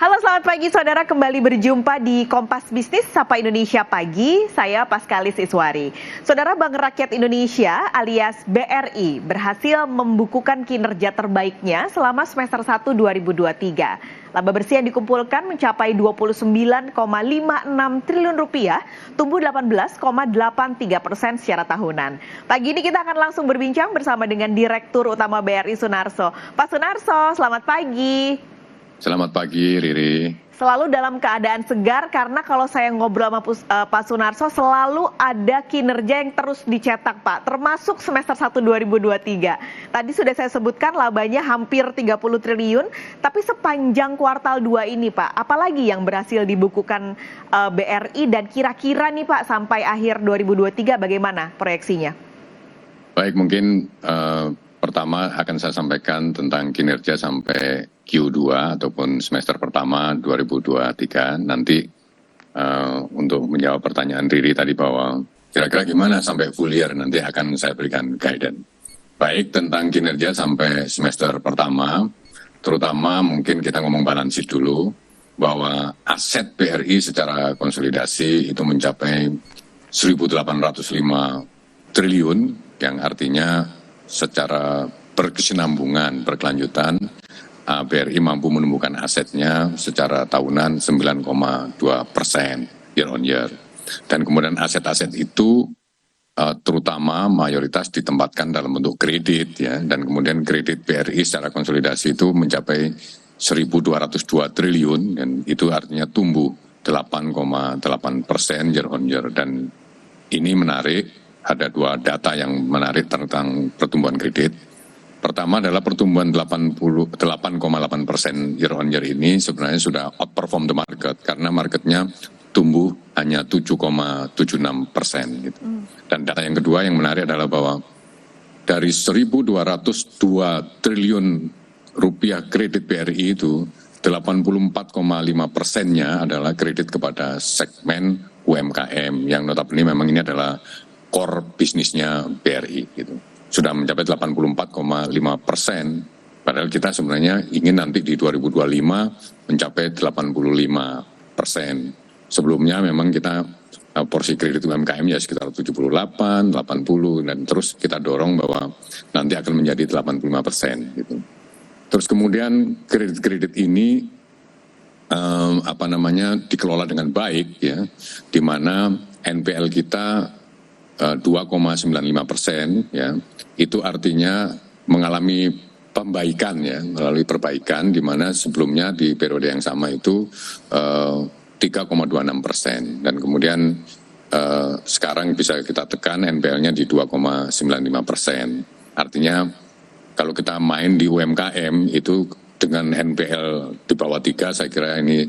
Halo, selamat pagi saudara, kembali berjumpa di Kompas Bisnis Sapa Indonesia Pagi. Saya Paskalis Iswari. Saudara, Bank Rakyat Indonesia alias BRI berhasil membukukan kinerja terbaiknya selama semester 1 2023. Laba bersih yang dikumpulkan mencapai 29,56 triliun rupiah, tumbuh 18,83% secara tahunan. Pagi ini kita akan langsung berbincang bersama dengan Direktur Utama BRI Sunarso. Pak Sunarso, selamat pagi. Selamat pagi, Riri. Selalu dalam keadaan segar karena kalau saya ngobrol sama Pak Sunarso selalu ada kinerja yang terus dicetak, Pak. Termasuk semester 1 2023. Tadi sudah saya sebutkan labanya hampir 30 triliun, tapi sepanjang kuartal 2 ini, Pak, apalagi yang berhasil dibukukan BRI dan kira-kira nih, Pak, sampai akhir 2023 bagaimana proyeksinya? Baik, mungkin pertama akan saya sampaikan tentang kinerja sampai Q2 ataupun semester pertama 2023. Nanti untuk menjawab pertanyaan Riri tadi bahwa kira-kira gimana sampai full year, nanti akan saya berikan guidance. Baik, tentang kinerja sampai semester pertama, terutama mungkin kita ngomong balance sheet dulu, bahwa aset BRI secara konsolidasi itu mencapai 1.805 triliun, yang artinya secara berkesinambungan, berkelanjutan, BRI mampu menumbuhkan asetnya secara tahunan 9,2% year on year. Dan kemudian aset-aset itu terutama mayoritas ditempatkan dalam bentuk kredit, ya, dan kemudian kredit BRI secara konsolidasi itu mencapai 1.202 triliun, dan itu artinya tumbuh 8,8% year on year. Dan ini menarik, ada dua data yang menarik tentang pertumbuhan kredit. Pertama adalah pertumbuhan 8,8% year on year ini sebenarnya sudah outperform the market, karena marketnya tumbuh hanya 7,76% gitu. Dan data yang kedua yang menarik adalah bahwa dari 1.202 triliun rupiah kredit BRI itu 84,5%-nya adalah kredit kepada segmen UMKM, yang notabene memang ini adalah core bisnisnya BRI gitu. Sudah mencapai 84,5%, padahal kita sebenarnya ingin nanti di 2025 mencapai 85%. Sebelumnya memang kita porsi kredit UMKM ya sekitar 78, 80, dan terus kita dorong bahwa nanti akan menjadi 85% gitu. Terus kemudian kredit-kredit ini dikelola dengan baik, ya, di mana NPL kita 2,95%, ya, itu artinya mengalami pembaikan, ya, melalui perbaikan, di mana sebelumnya di periode yang sama itu 3,26%, dan kemudian sekarang bisa kita tekan NPL-nya di 2,95%. Artinya kalau kita main di UMKM itu dengan NPL di bawah 3, saya kira ini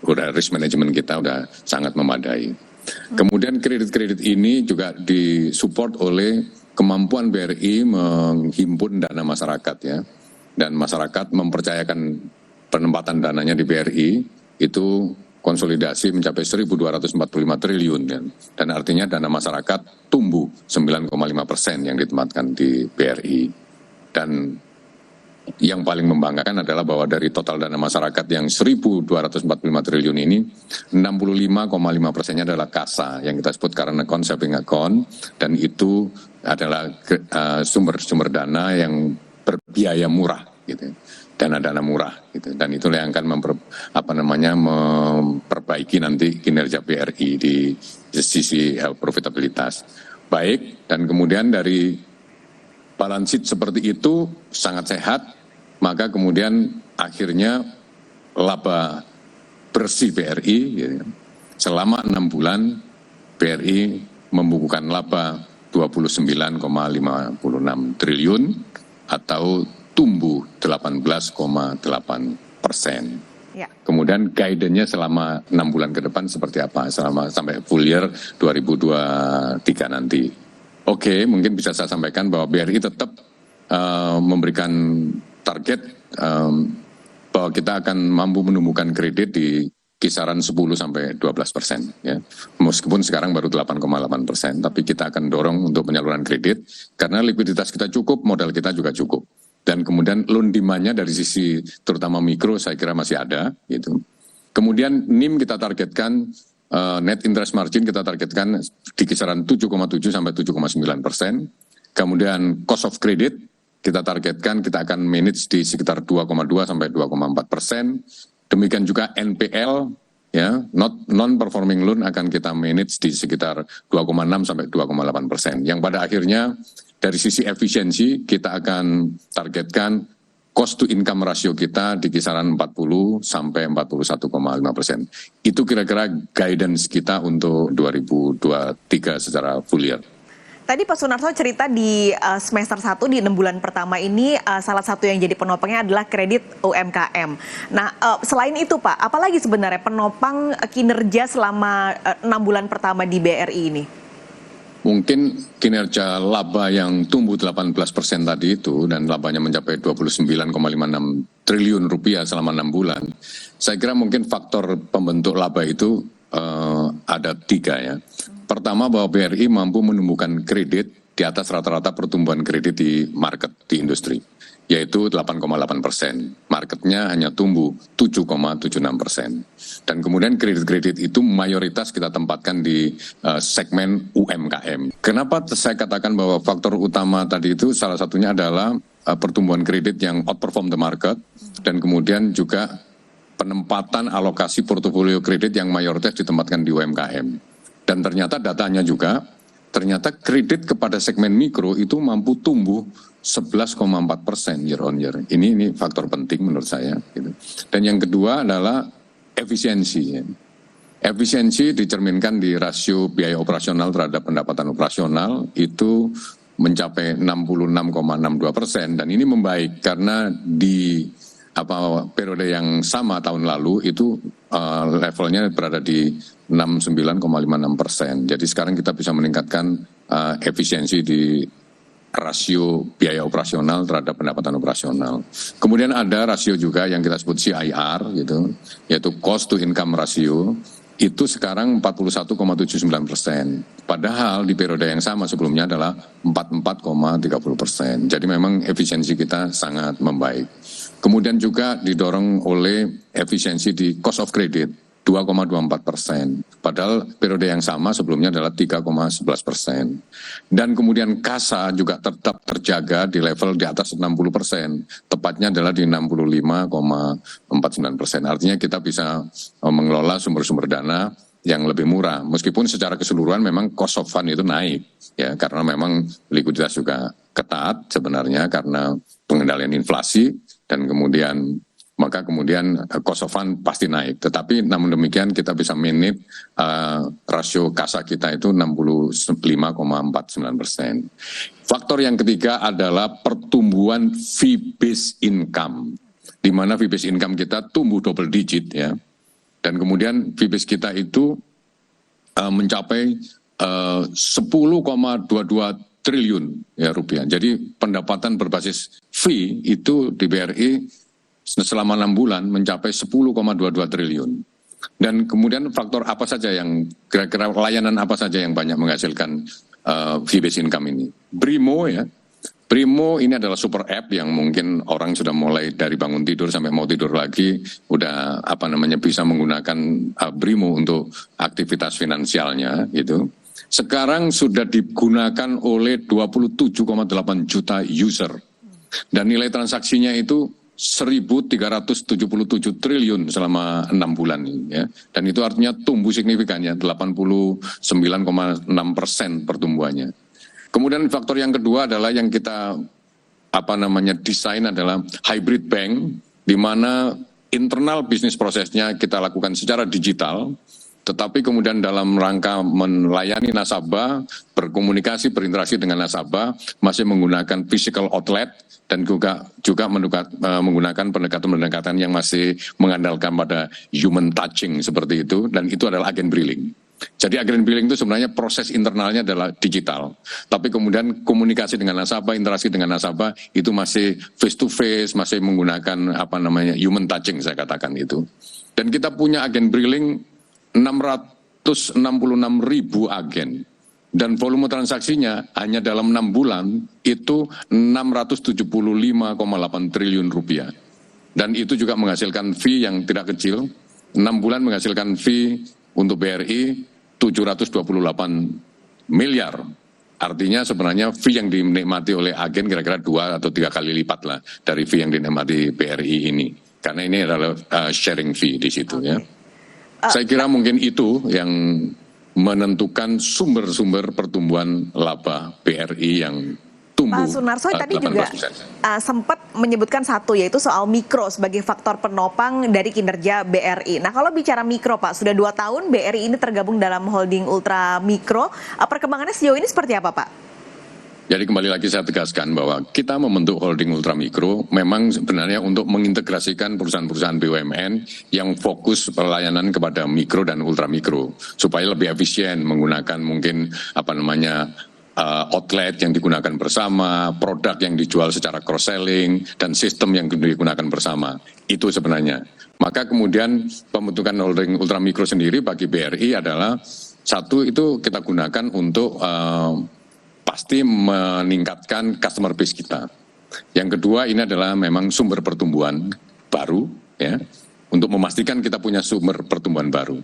udah risk management kita udah sangat memadai. Kemudian kredit-kredit ini juga disupport oleh kemampuan BRI menghimpun dana masyarakat, ya, dan masyarakat mempercayakan penempatan dananya di BRI itu konsolidasi mencapai 1.245 triliun, dan artinya dana masyarakat tumbuh 9,5% yang ditempatkan di BRI. Dan yang paling membanggakan adalah bahwa dari total dana masyarakat yang 1.245 triliun ini, 65,5%-nya adalah kasa, yang kita sebut current account, saving account, dan itu adalah sumber-sumber dana yang berbiaya murah, gitu, dana-dana murah, gitu. Dan itulah yang akan memperbaiki nanti kinerja BRI di sisi profitabilitas. Baik, dan kemudian dari balance sheet seperti itu sangat sehat, maka kemudian akhirnya laba bersih BRI, gitu, selama 6 bulan BRI membukukan laba 29,56 triliun atau tumbuh 18,8%. Ya. Kemudian guidance-nya selama 6 bulan ke depan seperti apa, sampai full year 2023 nanti. Oke, mungkin bisa saya sampaikan bahwa BRI tetap memberikan target bahwa kita akan mampu menumbuhkan kredit di kisaran 10-12%, ya. Meskipun sekarang baru 8,8%, tapi kita akan dorong untuk penyaluran kredit karena likuiditas kita cukup, modal kita juga cukup. Dan kemudian loan demand-nya dari sisi terutama mikro saya kira masih ada gitu. Kemudian NIM kita targetkan, net interest margin kita targetkan di kisaran 7,7 sampai 7,9%. Kemudian cost of credit kita targetkan kita akan manage di sekitar 2,2 sampai 2,4%. Demikian juga NPL ya, non performing loan akan kita manage di sekitar 2,6 sampai 2,8%. Yang pada akhirnya dari sisi efisiensi kita akan targetkan cost to income ratio kita di kisaran 40 sampai 41,5%. Itu kira-kira guidance kita untuk 2023 secara full year. Tadi Pak Sunarso cerita di semester 1 di 6 bulan pertama ini salah satu yang jadi penopangnya adalah kredit UMKM. Nah, selain itu Pak, apalagi sebenarnya penopang kinerja selama 6 bulan pertama di BRI ini? Mungkin kinerja laba yang tumbuh 18% tadi itu dan labanya mencapai 29,56 triliun rupiah selama 6 bulan. Saya kira mungkin faktor pembentuk laba itu ada 3 ya. Pertama bahwa BRI mampu menumbuhkan kredit di atas rata-rata pertumbuhan kredit di market, di industri, yaitu 8,8%. Marketnya hanya tumbuh 7,76%. Dan kemudian kredit-kredit itu mayoritas kita tempatkan di segmen UMKM. Kenapa saya katakan bahwa faktor utama tadi itu salah satunya adalah pertumbuhan kredit yang outperform the market, dan kemudian juga penempatan alokasi portofolio kredit yang mayoritas ditempatkan di UMKM. Dan ternyata datanya juga, ternyata kredit kepada segmen mikro itu mampu tumbuh 11,4% year on year. Ini faktor penting menurut saya. Gitu. Dan yang kedua adalah efisiensi. Ya. Efisiensi dicerminkan di rasio biaya operasional terhadap pendapatan operasional itu mencapai 66,62%, dan ini membaik karena di periode yang sama tahun lalu itu levelnya berada di 69,56%. Jadi sekarang kita bisa meningkatkan efisiensi di rasio biaya operasional terhadap pendapatan operasional. Kemudian ada rasio juga yang kita sebut CIR gitu, yaitu cost to income ratio. Itu sekarang 41,79%. Padahal di periode yang sama sebelumnya adalah 44,30%. Jadi memang efisiensi kita sangat membaik. Kemudian juga didorong oleh efisiensi di cost of credit 2,24%. Padahal periode yang sama sebelumnya adalah 3,11%. Dan kemudian kasa juga tetap terjaga di level di atas 60%. Tepatnya adalah di 65,49%. Artinya kita bisa mengelola sumber-sumber dana yang lebih murah. Meskipun secara keseluruhan memang cost of fund itu naik. Ya, karena memang likuiditas juga ketat sebenarnya karena pengendalian inflasi, dan kemudian cost of fund pasti naik. Tetapi namun demikian kita bisa manage rasio kasa kita itu 65,49%. Faktor yang ketiga adalah pertumbuhan fee-based income, di mana fee-based income kita tumbuh double digit ya. Dan kemudian fee-based kita itu mencapai 10,22 triliun ya rupiah. Jadi pendapatan berbasis fee itu di BRI selama 6 bulan mencapai 10,22 triliun. Dan kemudian faktor apa saja yang kira-kira layanan apa saja yang banyak menghasilkan fee-based income ini? Brimo ya. Brimo ini adalah super app yang mungkin orang sudah mulai dari bangun tidur sampai mau tidur lagi udah bisa menggunakan Brimo untuk aktivitas finansialnya gitu. Sekarang sudah digunakan oleh 27,8 juta user. Dan nilai transaksinya itu 1.377 triliun selama 6 bulan ini ya. Dan itu artinya tumbuh signifikan ya, 89,6% pertumbuhannya. Kemudian faktor yang kedua adalah yang kita desain adalah hybrid bank, di mana internal bisnis prosesnya kita lakukan secara digital, tetapi kemudian dalam rangka melayani nasabah, berkomunikasi, berinteraksi dengan nasabah, masih menggunakan physical outlet, dan juga menggunakan pendekatan-pendekatan yang masih mengandalkan pada human touching seperti itu, dan itu adalah agen briling. Jadi agen briling itu sebenarnya proses internalnya adalah digital, tapi kemudian komunikasi dengan nasabah, interaksi dengan nasabah itu masih face to face, masih menggunakan human touching saya katakan itu. Dan kita punya agen briling 666.000 agen. dan volume transaksinya hanya dalam 6 bulan itu 675,8 triliun rupiah. Dan itu juga menghasilkan fee yang tidak kecil, 6 bulan menghasilkan fee untuk BRI 728 miliar. Artinya sebenarnya fee yang dinikmati oleh agen kira-kira 2 atau 3 kali lipat lah dari fee yang dinikmati BRI ini. Karena ini adalah sharing fee di situ ya. Saya kira mungkin itu yang menentukan sumber-sumber pertumbuhan laba BRI yang tumbuh. Pak Sunarso tadi juga sempat menyebutkan satu, yaitu soal mikro sebagai faktor penopang dari kinerja BRI. Nah, kalau bicara mikro, Pak, sudah 2 tahun BRI ini tergabung dalam holding ultra mikro. Perkembangannya sejauh ini seperti apa, Pak? Jadi kembali lagi saya tegaskan bahwa kita membentuk holding ultramikro memang sebenarnya untuk mengintegrasikan perusahaan-perusahaan BUMN yang fokus pelayanan kepada mikro dan ultramikro supaya lebih efisien menggunakan mungkin outlet yang digunakan bersama, produk yang dijual secara cross-selling, dan sistem yang digunakan bersama. Itu sebenarnya. Maka kemudian pembentukan holding ultramikro sendiri bagi BRI adalah satu itu kita gunakan untuk pasti meningkatkan customer base kita. Yang kedua ini adalah memang sumber pertumbuhan baru ya, untuk memastikan kita punya sumber pertumbuhan baru.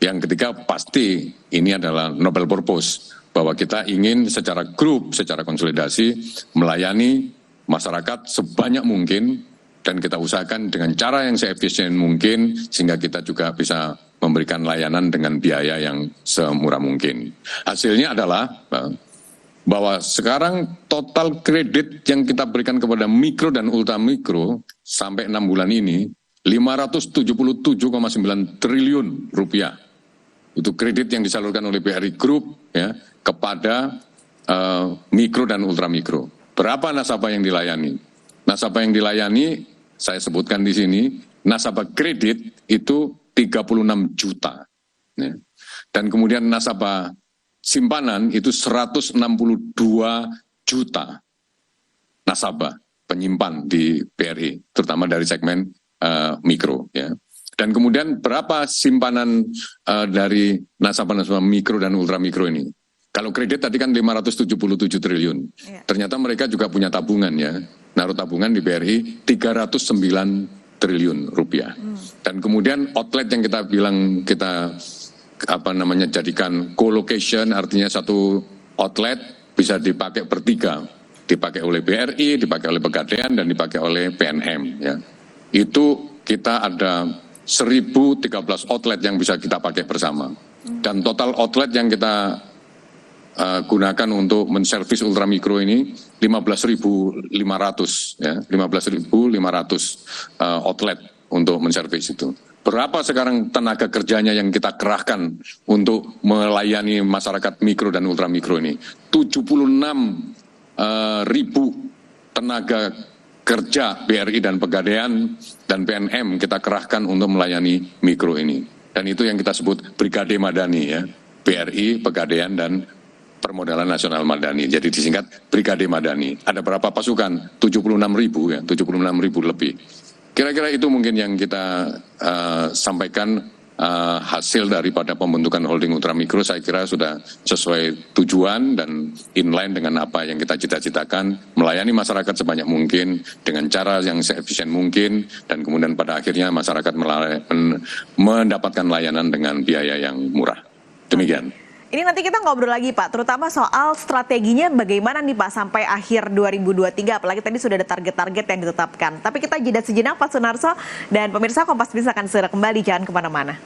Yang ketiga pasti ini adalah noble purpose, bahwa kita ingin secara grup, secara konsolidasi melayani masyarakat sebanyak mungkin dan kita usahakan dengan cara yang seefisien mungkin sehingga kita juga bisa memberikan layanan dengan biaya yang semurah mungkin. Hasilnya adalah bahwa sekarang total kredit yang kita berikan kepada mikro dan ultramikro sampai 6 bulan ini 577,9 triliun rupiah. Itu kredit yang disalurkan oleh BRI Group ya kepada mikro dan ultramikro. Berapa nasabah yang dilayani? Nasabah yang dilayani saya sebutkan di sini, nasabah kredit itu 36 juta. Ya. Dan kemudian nasabah simpanan itu 162 juta nasabah penyimpan di BRI, terutama dari segmen mikro. Ya. Dan kemudian berapa simpanan dari nasabah-nasabah mikro dan ultramikro ini? Kalau kredit tadi kan 577 triliun, ternyata mereka juga punya tabungan ya, naruh tabungan di BRI 309 triliun rupiah. Dan kemudian outlet yang kita bilang kita jadikan co-location, artinya satu outlet bisa dipakai bertiga, dipakai oleh BRI, dipakai oleh Pegadaian, dan dipakai oleh PNM. Ya. Itu kita ada 1013 outlet yang bisa kita pakai bersama. Dan total outlet yang kita gunakan untuk menservis ultramikro ini 15.500 ya, 15.500 outlet untuk menservis itu. Berapa sekarang tenaga kerjanya yang kita kerahkan untuk melayani masyarakat mikro dan ultramikro ini? 76.000 tenaga kerja BRI dan Pegadaian dan PNM kita kerahkan untuk melayani mikro ini. Dan itu yang kita sebut Brigade Madani ya, BRI, Pegadaian, dan Permodalan Nasional Madani. Jadi disingkat Brigade Madani. Ada berapa pasukan? 76.000 ya, 76.000 lebih. Kira-kira itu mungkin yang kita sampaikan hasil daripada pembentukan holding ultramikro. Saya kira sudah sesuai tujuan dan inline dengan apa yang kita cita-citakan, melayani masyarakat sebanyak mungkin dengan cara yang seefisien mungkin, dan kemudian pada akhirnya masyarakat mendapatkan layanan dengan biaya yang murah. Demikian. Ini nanti kita ngobrol lagi Pak, terutama soal strateginya bagaimana nih Pak sampai akhir 2023, apalagi tadi sudah ada target-target yang ditetapkan. Tapi kita jeda sejenak Pak Sunarso, dan pemirsa Kompas Bisnis akan segera kembali, jangan kemana-mana.